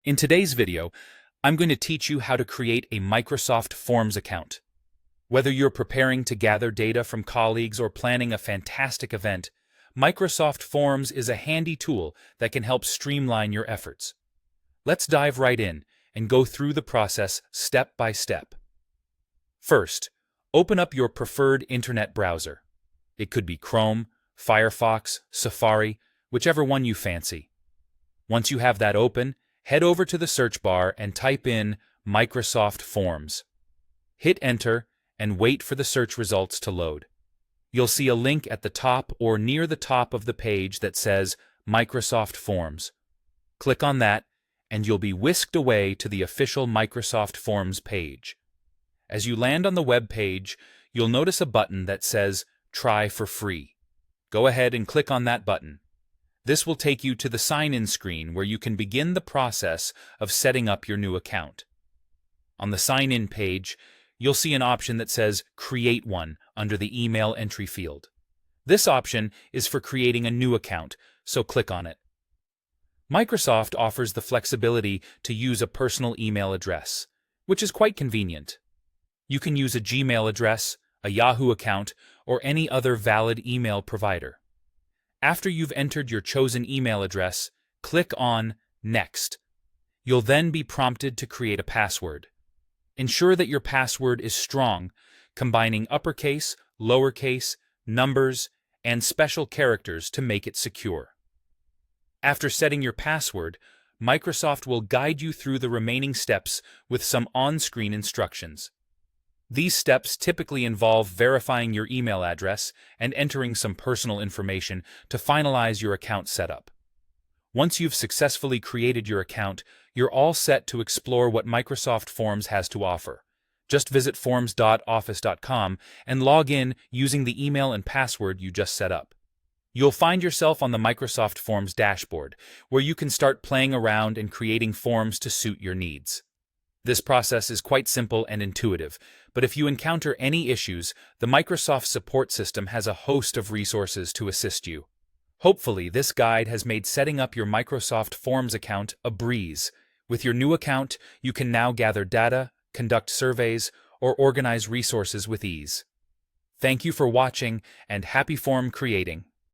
In today's video, I'm going to teach you how to create a Microsoft Forms account. Whether you're preparing to gather data from colleagues or planning a fantastic event, Microsoft Forms is a handy tool that can help streamline your efforts. Let's dive right in and go through the process step by step. First, open up your preferred internet browser. It could be Chrome, Firefox, Safari, whichever one you fancy. Once you have that open, head over to the search bar and type in Microsoft Forms. Hit Enter and wait for the search results to load. You'll see a link at the top or near the top of the page that says Microsoft Forms. Click on that and you'll be whisked away to the official Microsoft Forms page. As you land on the web page, you'll notice a button that says Try for Free. Go ahead and click on that button. This will take you to the sign-in screen where you can begin the process of setting up your new account. On the sign-in page, you'll see an option that says Create One under the email entry field. This option is for creating a new account, so click on it. Microsoft offers the flexibility to use a personal email address, which is quite convenient. You can use a Gmail address, a Yahoo account, or any other valid email provider. After you've entered your chosen email address, click on Next. You'll then be prompted to create a password. Ensure that your password is strong, combining uppercase, lowercase, numbers, and special characters to make it secure. After setting your password, Microsoft will guide you through the remaining steps with some on-screen instructions. These steps typically involve verifying your email address and entering some personal information to finalize your account setup. Once you've successfully created your account, you're all set to explore what Microsoft Forms has to offer. Just visit forms.office.com and log in using the email and password you just set up. You'll find yourself on the Microsoft Forms dashboard, where you can start playing around and creating forms to suit your needs. This process is quite simple and intuitive, but if you encounter any issues, the Microsoft support system has a host of resources to assist you. Hopefully, this guide has made setting up your Microsoft Forms account a breeze. With your new account, you can now gather data, conduct surveys, or organize resources with ease. Thank you for watching, and happy form creating!